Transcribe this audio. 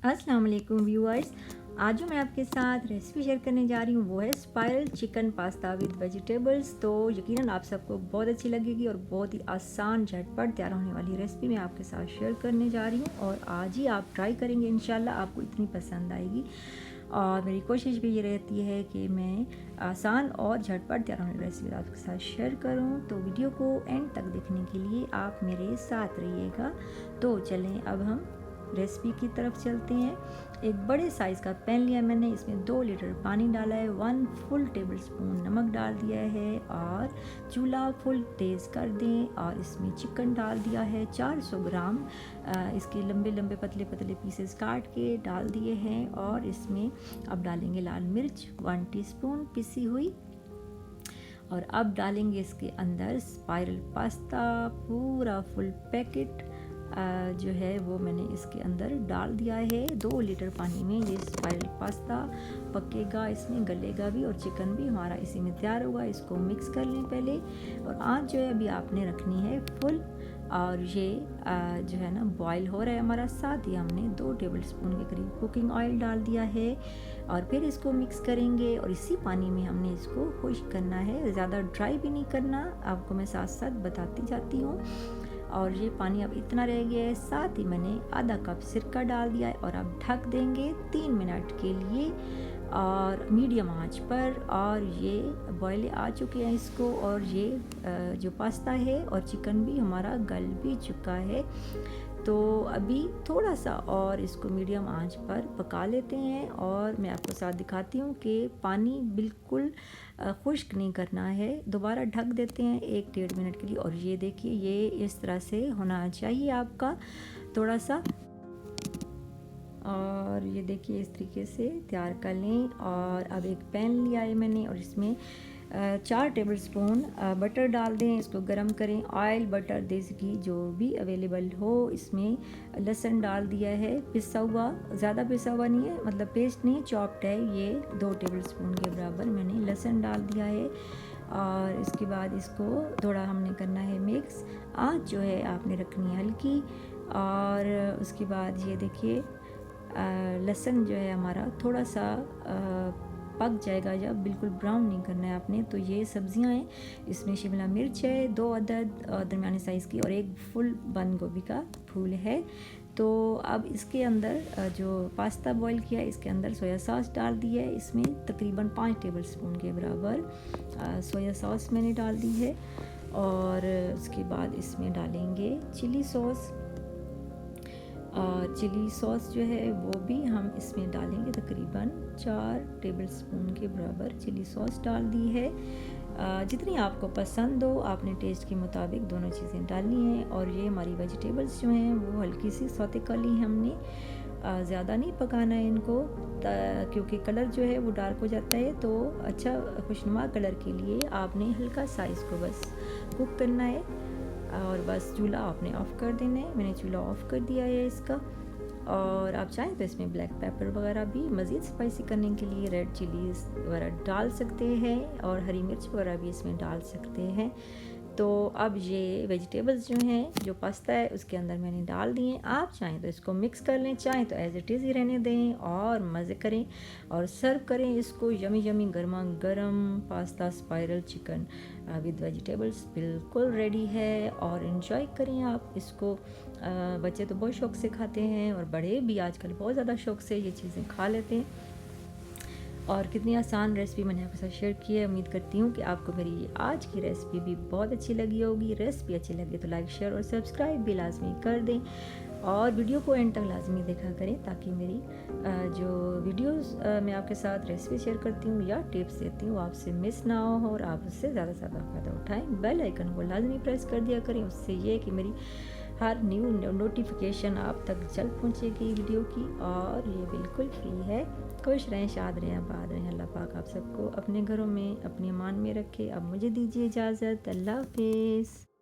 अस्सलाम वालेकुम व्यूअर्स। आज जो मैं आपके साथ रेसिपी शेयर करने जा रही हूँ वो है spiral chicken pasta with vegetables. तो यकीनन आप सबको बहुत अच्छी लगेगी और बहुत ही आसान झटपट तैयार होने वाली रेसिपी मैं आपके साथ शेयर करने जा रही हूँ और आज ही आप ट्राई करेंगे, इंशाल्लाह आपको इतनी पसंद आएगी। और मेरी कोशिश भी ये रहती है कि मैं आसान और झटपट तैयार होने वाली रेसिपी आपके साथ शेयर करूँ। तो वीडियो को एंड तक देखने के लिए आप मेरे साथ रहिएगा। तो चलें अब हम रेसिपी की तरफ चलते हैं। एक बड़े साइज़ का पैन लिया मैंने, इसमें 2 लीटर पानी डाला है, 1 फुल टेबल स्पून नमक डाल दिया है और चूल्हा फुल तेज़ कर दें। और इसमें चिकन डाल दिया है 400 ग्राम, इसके लंबे लंबे पतले पतले पीसेस काट के डाल दिए हैं। और इसमें अब डालेंगे लाल मिर्च 1 टीस्पून पिसी हुई। और अब डालेंगे इसके अंदर स्पाइरल पास्ता, पूरा फुल पैकेट जो है वो मैंने इसके अंदर डाल दिया है। 2 लीटर पानी में ये स्पाइरल पास्ता पकेगा, इसमें गलेगा भी और चिकन भी हमारा इसी में तैयार होगा। इसको मिक्स कर लें पहले। और आँच जो है अभी आपने रखनी है फुल। और ये जो है ना बॉईल हो रहा है हमारा। साथ ही हमने 2 टेबल स्पून के करीब कुकिंग ऑयल डाल दिया है और फिर इसको मिक्स करेंगे। और इसी पानी में हमने इसको खुश्क करना है, ज़्यादा ड्राई भी नहीं करना, आपको मैं साथ साथ बताती जाती हूँ। और ये पानी अब इतना रह गया है। साथ ही मैंने आधा कप सिरका डाल दिया है और अब ढक देंगे 3 मिनट के लिए और मीडियम आंच पर। और ये बॉयल आ चुके हैं इसको, और ये जो पास्ता है और चिकन भी हमारा गल भी चुका है। तो अभी थोड़ा सा और इसको मीडियम आंच पर पका लेते हैं। और मैं आपको साथ दिखाती हूँ कि पानी बिल्कुल खुश्क नहीं करना है। दोबारा ढक देते हैं 1-1.5 मिनट के लिए। और ये देखिए, ये इस तरह से होना चाहिए आपका थोड़ा सा। और ये देखिए इस तरीके से तैयार कर लें। और अब एक पैन लिया है मैंने और इसमें 4 टेबल स्पून बटर डाल दें। इसको गरम करें। ऑयल, बटर, देसी घी जो भी अवेलेबल हो। इसमें लहसुन डाल दिया है पिसा हुआ, ज़्यादा पिसा हुआ नहीं है, मतलब पेस्ट नहीं, चॉप्ड है। ये 2 टेबल स्पून के बराबर मैंने लहसुन डाल दिया है। और इसके बाद इसको थोड़ा हमने करना है मिक्स। आँच जो है आपने रखनी है हल्की। और उसके बाद ये देखिए लहसुन जो है हमारा थोड़ा सा पक जाएगा, जब बिल्कुल ब्राउन नहीं करना है आपने। तो ये सब्जियां हैं, इसमें शिमला मिर्च है 2 अदद दरमियाने साइज़ की, और एक फुल बंद गोभी का फूल है। तो अब इसके अंदर जो पास्ता बॉईल किया है इसके अंदर सोया सॉस डाल दी है। इसमें तकरीबन 5 टेबल स्पून के बराबर सोया सॉस मैंने डाल दी है। और उसके बाद इसमें डालेंगे चिली सॉस। चिली सॉस जो है वो भी हम इसमें डालेंगे, तकरीबन 4 टेबल स्पून के बराबर चिली सॉस डाल दी है। जितनी आपको पसंद हो आपने टेस्ट के मुताबिक दोनों चीज़ें डालनी हैं। और ये हमारी वेजिटेबल्स जो हैं वो हल्की सी सौते कर ली हमने, ज़्यादा नहीं पकाना है इनको, क्योंकि कलर जो है वो डार्क हो जाता है। तो अच्छा खुशनुमा कलर के लिए आपने हल्का सा इसको बस कुक करना है। और बस चूल्हा आपने ऑफ़ कर देना है। मैंने चूल्हा ऑफ़ कर दिया है इसका। और आप चाहें तो इसमें ब्लैक पेपर वगैरह भी मज़ीद स्पाइसी करने के लिए रेड चिलीज़ वगैरह डाल सकते हैं, और हरी मिर्च वगैरह भी इसमें डाल सकते हैं। तो अब ये वेजिटेबल्स जो हैं, जो पास्ता है उसके अंदर मैंने डाल दिए। आप चाहें तो इसको मिक्स कर लें, चाहें तो एज इट इज़ ही रहने दें और मज़े करें और सर्व करें इसको। यमी यमी गर्मा गर्म pasta spiral chicken with vegetables बिल्कुल रेडी है। और इन्जॉय करें आप इसको। बच्चे तो बहुत शौक़ से खाते हैं और बड़े भी आजकल बहुत ज़्यादा शौक़ से ये चीज़ें खा लेते हैं। और कितनी आसान रेसिपी मैंने आपके साथ शेयर की है। उम्मीद करती हूँ कि आपको मेरी आज की रेसिपी भी बहुत अच्छी लगी होगी। रेसिपी अच्छी लगे तो लाइक, शेयर और सब्सक्राइब भी लाजमी कर दें। और वीडियो को एंड तक लाजमी देखा करें, ताकि मेरी जो वीडियोस मैं आपके साथ रेसिपी शेयर करती हूँ या टिप्स देती हूँ आपसे मिस ना हो और आप उससे ज़्यादा से ज़्यादा फ़ायदा उठाएँ। बेल आइकन को लाजमी प्रेस कर दिया करें, उससे ये कि मेरी हर न्यू नोटिफिकेशन आप तक जल्द पहुँचेगी वीडियो की। और ये बिल्कुल फ्री है। खुश रहें, शाद रहें, आबाद रहें। अल्लाह पाक आप सबको अपने घरों में अपने ईमान में रखे। अब मुझे दीजिए इजाज़त। अल्लाह हाफिज़।